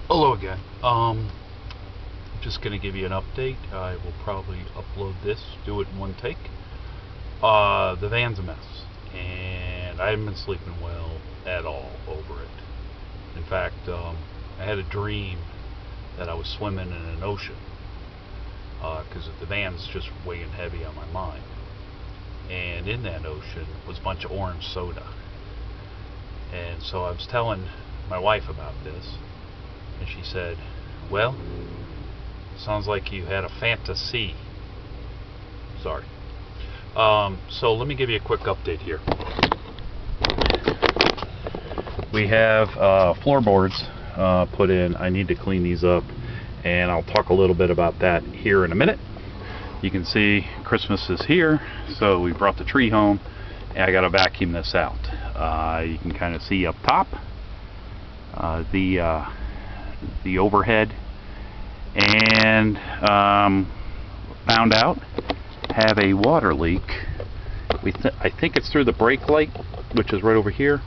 Hello again. Just gonna give you an update. I will probably upload this, do it in one take. The van's a mess, and I haven't been sleeping well at all over it. In fact, I had a dream that I was swimming in an ocean, because the van's just weighing heavy on my mind. And in that ocean was a bunch of orange soda. And so I was telling my wife about this, and she said, well, sounds like you had a fantasy. Sorry. So let me give you a quick update here. We have floorboards put in. I need to clean these up, and I'll talk a little bit about that here in a minute. You can see Christmas is here, so we brought the tree home, and I got to vacuum this out. You can kind of see up top the overhead, and found out have a water leak. I think it's through the brake light, which is right over here,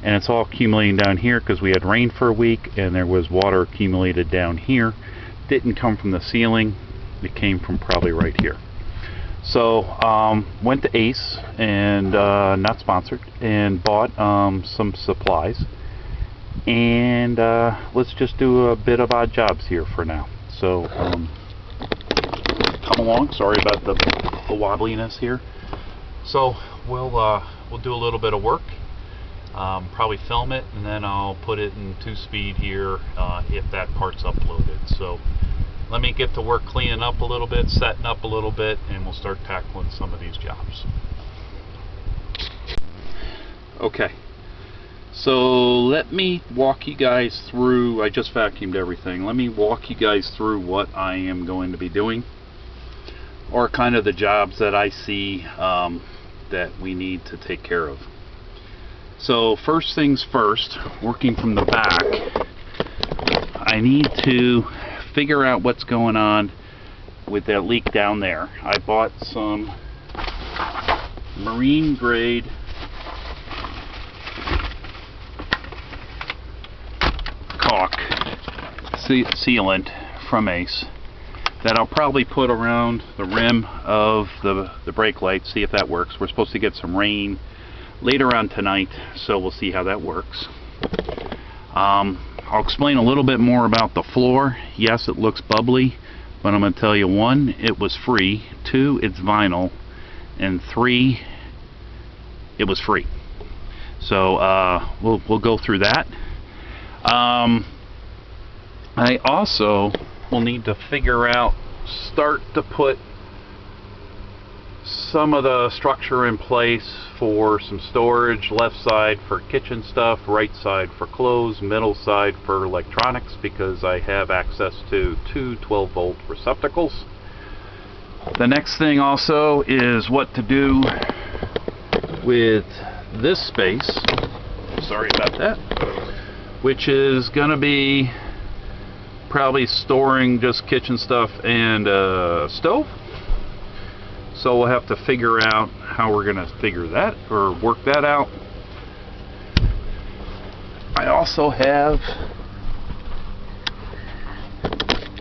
and it's all accumulating down here because we had rain for a week and there was water accumulated down here. Didn't come from the ceiling, it came from probably right here. So went to Ace, and not sponsored, and bought some supplies, and let's just do a bit of odd jobs here for now. So come along. Sorry about the wobbliness here. So we'll do a little bit of work, probably film it, and then I'll put it in 2-speed here if that part's uploaded. So let me get to work cleaning up a little bit, setting up a little bit, and we'll start tackling some of these jobs. Okay, so let me walk you guys through. I just vacuumed everything. Let me walk you guys through what I am going to be doing, or kind of the jobs that I see that we need to take care of. So first things first, working from the back, I need to figure out what's going on with that leak down there. I bought some marine grade caulk sealant from Ace that I'll probably put around the rim of the brake light, see if that works. We're supposed to get some rain later on tonight, so we'll see how that works. I'll explain a little bit more about the floor. Yes, it looks bubbly, but I'm going to tell you, 1, it was free, 2, it's vinyl, and 3, it was free. So we'll go through that. I also will need to figure out, start to put some of the structure in place for some storage. Left side for kitchen stuff, right side for clothes, middle side for electronics, because I have access to 2 12-volt receptacles. The next thing also is what to do with this space. Sorry about that. Which is going to be probably storing just kitchen stuff and a stove. So we'll have to figure out how we're going to figure that, or work that out. I also have,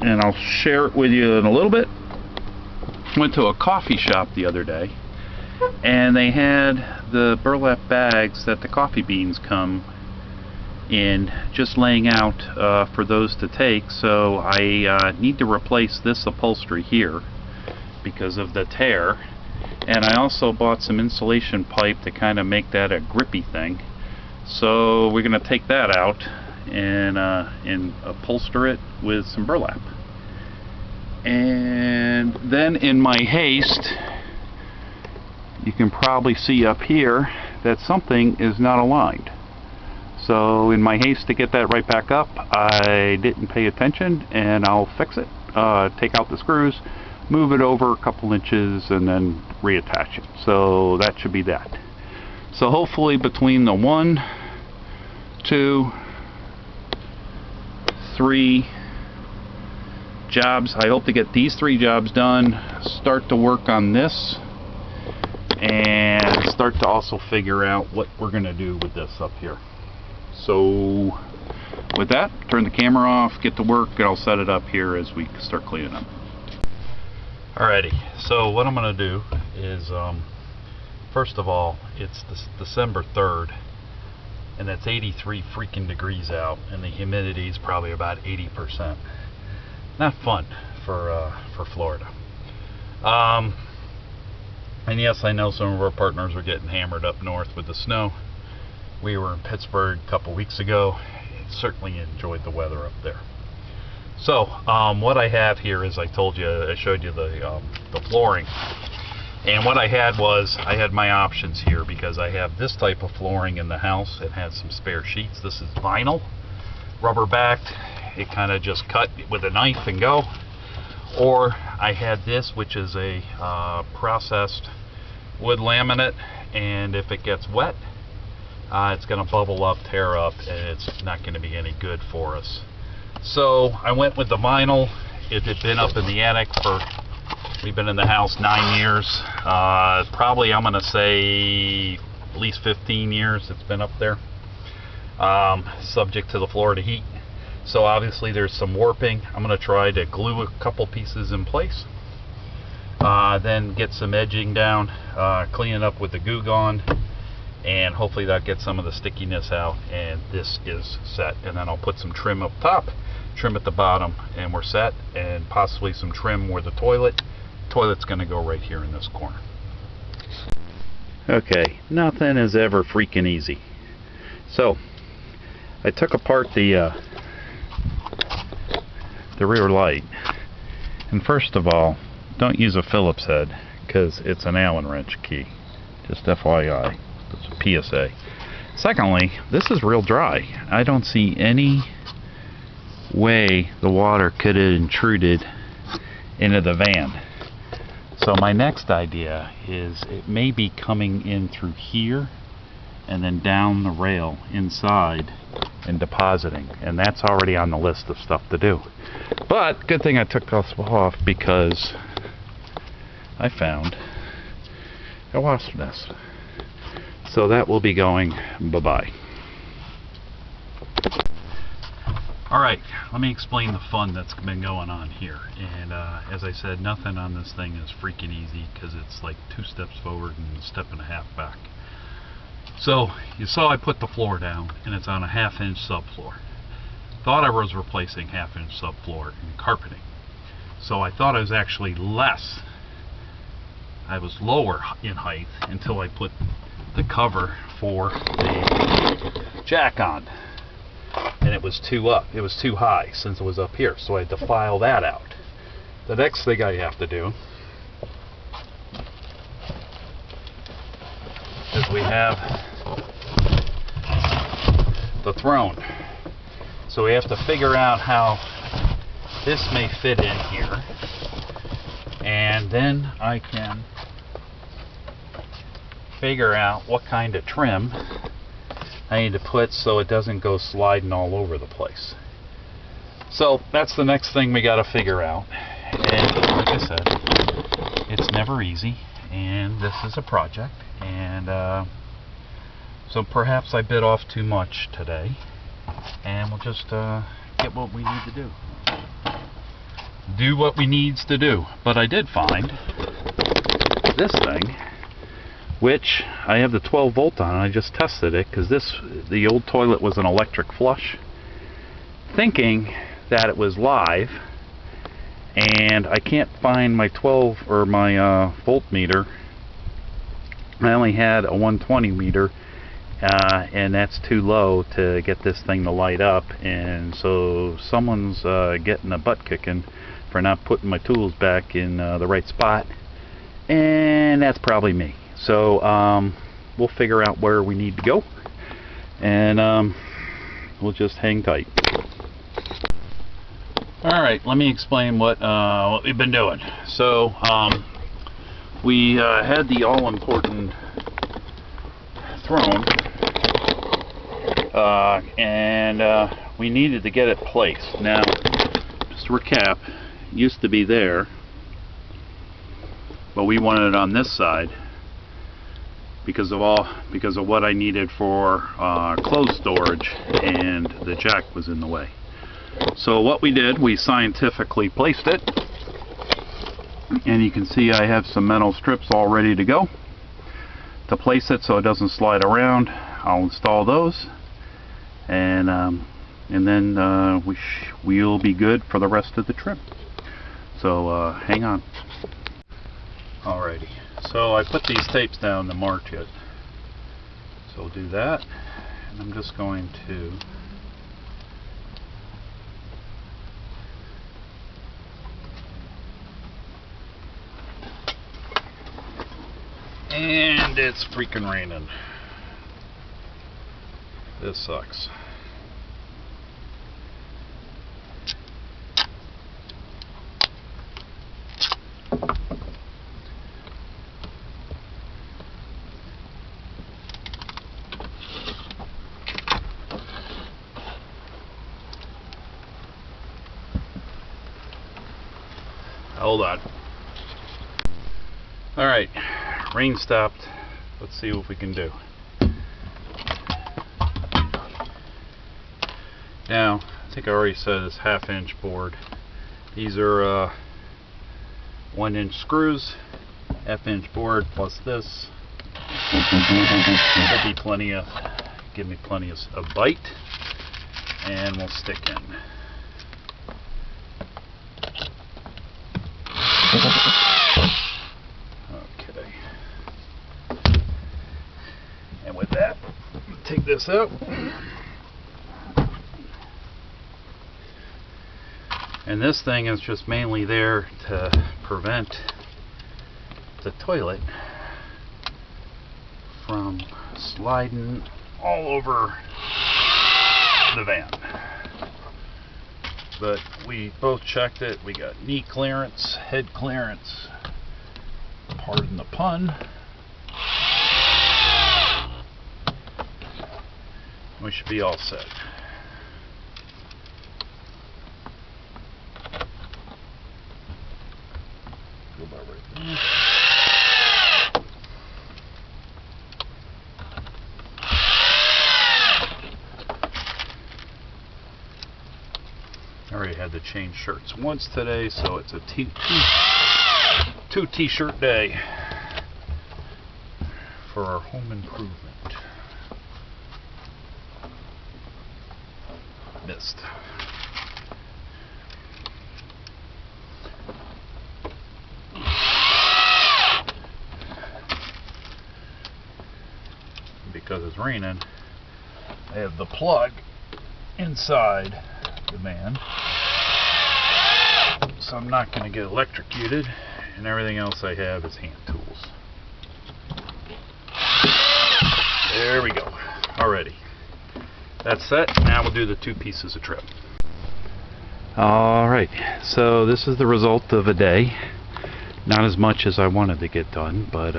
and I'll share it with you in a little bit, went to a coffee shop the other day, and they had the burlap bags that the coffee beans come in just laying out for those to take. So I need to replace this upholstery here because of the tear, and I also bought some insulation pipe to kind of make that a grippy thing. So we're going to take that out and upholster it with some burlap. And then in my haste, you can probably see up here that something is not aligned. So in my haste to get that right back up, I didn't pay attention, and I'll fix it. Take out the screws, move it over a couple inches, and then reattach it. So that should be that. So hopefully between the 1, 2, 3 jobs, I hope to get these 3 jobs done, start to work on this, and start to also figure out what we're going to do with this up here. So with that, turn the camera off, get to work, and I'll set it up here as we start cleaning up. Alrighty, so what I'm going to do is, first of all, it's December 3rd, and it's 83 freaking degrees out, and the humidity is probably about 80%. Not fun for Florida. And yes, I know some of our partners are getting hammered up north with the snow. We were in Pittsburgh a couple weeks ago. Certainly enjoyed the weather up there. So what I have here is, I showed you the flooring, and what I had my options here, because I have this type of flooring in the house. It has some spare sheets. This is vinyl, rubber backed. It kind of just cut with a knife and go. Or I had this, which is a processed wood laminate, and if it gets wet, it's going to bubble up, tear up, and it's not going to be any good for us. So I went with the vinyl. It had been up in the attic we've been in the house 9 years. Probably, I'm going to say, at least 15 years it's been up there. Subject to the Florida heat. So obviously there's some warping. I'm going to try to glue a couple pieces in place. Then get some edging down, clean it up with the Goo Gone, and hopefully that gets some of the stickiness out, and this is set. And then I'll put some trim up top, trim at the bottom, and we're set, and possibly some trim where the toilet's going to go right here in this corner. Okay, nothing is ever freaking easy. So I took apart the rear light, and first of all, don't use a Phillips head because it's an Allen wrench key, just FYI. It's a PSA. Secondly, this is real dry. I don't see any way the water could have intruded into the van. So my next idea is it may be coming in through here and then down the rail inside and depositing, and that's already on the list of stuff to do. But good thing I took this off, because I found a wasp nest. So that will be going bye-bye. Alright, let me explain the fun that's been going on here. And as I said, nothing on this thing is freaking easy, because it's like 2 steps forward and a step and a half back. So you saw I put the floor down, and it's on a 1/2 inch subfloor. Thought I was replacing 1/2 inch subfloor in carpeting. So I thought I was actually I was lower in height until I put the cover for the jack on, and it was too high since it was up here, so I had to file that out. The next thing I have to do is we have the throne, so we have to figure out how this may fit in here, and then I can figure out what kind of trim I need to put so it doesn't go sliding all over the place. So that's the next thing we got to figure out. And like I said, it's never easy, and this is a project, and so perhaps I bit off too much today, and we'll just get what we need to do what we needs to do. But I did find this thing, which I have the 12 volt on. I just tested it because the old toilet was an electric flush, thinking that it was live, and I can't find my 12 or my voltmeter. I only had a 120 meter, and that's too low to get this thing to light up, and so someone's getting a butt kicking for not putting my tools back in the right spot, and that's probably me. So we'll figure out where we need to go, and we'll just hang tight. Alright, let me explain what we've been doing. So we had the all-important throne, and we needed to get it placed. Now, just to recap, it used to be there, but we wanted it on this side. because of what I needed for clothes storage, and the jack was in the way. So what we did, we scientifically placed it, and you can see I have some metal strips all ready to go to place it so it doesn't slide around. I'll install those, and then we'll be good for the rest of the trip. So hang on. Alrighty, so I put these tapes down to mark it. So we'll do that, and I'm just going to and it's freaking raining. This sucks. Hold on. Alright, rain stopped. Let's see what we can do. Now, I think I already said this 1/2-inch board. These are 1-inch screws, 1/2-inch board plus this. Should be plenty of, give me plenty of bite, and we'll stick in. Okay. And with that, take this out. And this thing is just mainly there to prevent the toilet from sliding all over the van. But we both checked it. We got knee clearance, head clearance, pardon the pun. We should be all set. Go about right there. I already had to change shirts once today, so it's a two t-shirt day for our home improvement. Missed. Because it's raining, I have the plug inside the van, so I'm not going to get electrocuted, and everything else I have is hand tools. There we go. Alrighty, that's set. Now we'll do the 2 pieces of trim. Alright, so this is the result of a day. Not as much as I wanted to get done, but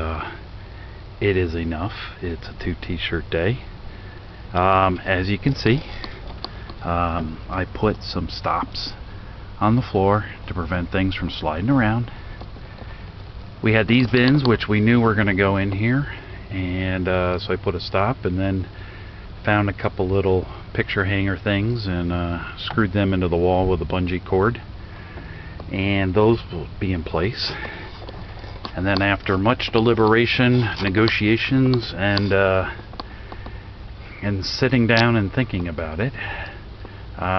it is enough. It's a 2 t-shirt day. As you can see, I put some stops on the floor to prevent things from sliding around. We had these bins which we knew were going to go in here, and so I put a stop, and then found a couple little picture hanger things and screwed them into the wall with a bungee cord, and those will be in place. And then after much deliberation, negotiations, and sitting down and thinking about it,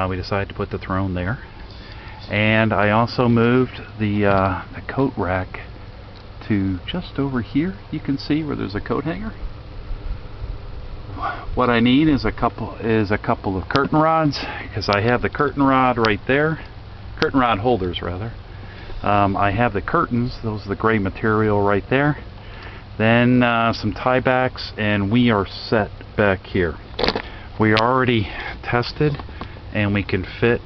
we decided to put the throne there. And I also moved the coat rack to just over here. You can see where there's a coat hanger. What I need is a couple of curtain rods, because I have the curtain rod right there, curtain rod holders rather. I have the curtains, those are the gray material right there. Then some tie backs, and we are set back here. We already tested, and we can fit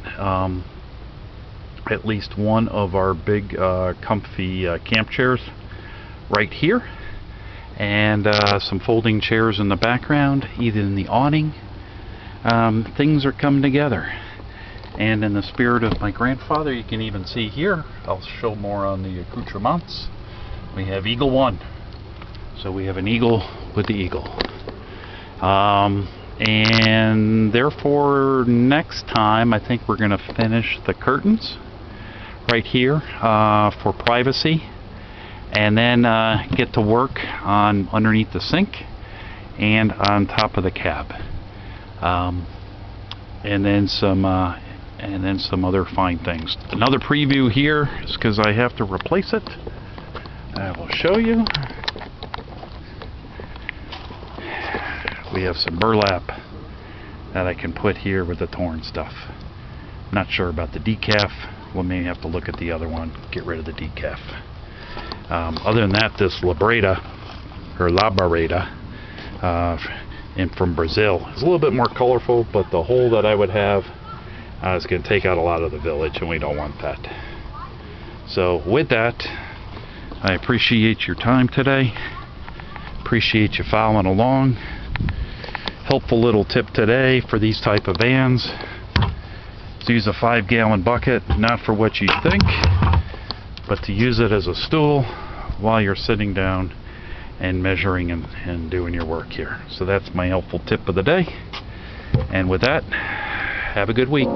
at least one of our big comfy camp chairs right here, and some folding chairs in the background, either in the awning. Things are coming together, and in the spirit of my grandfather, you can even see here, I'll show more on the accoutrements. We have Eagle 1, so we have an Eagle with the eagle. And therefore next time I think we're going to finish the curtains right here for privacy, and then get to work on underneath the sink and on top of the cab, and then some other fine things. Another preview here is because I have to replace it. I will show you. We have some burlap that I can put here with the torn stuff. Not sure about the decaf. We'll maybe have to look at the other one, get rid of the decaf. Other than that, this Labreda, or Labareda, and from Brazil, is a little bit more colorful, but the hole that I would have is going to take out a lot of the village, and we don't want that. So with that, I appreciate your time today. Appreciate you following along. Helpful little tip today for these type of vans: to use a 5-gallon bucket, not for what you think, but to use it as a stool while you're sitting down and measuring and doing your work here. So that's my helpful tip of the day. And with that, have a good week.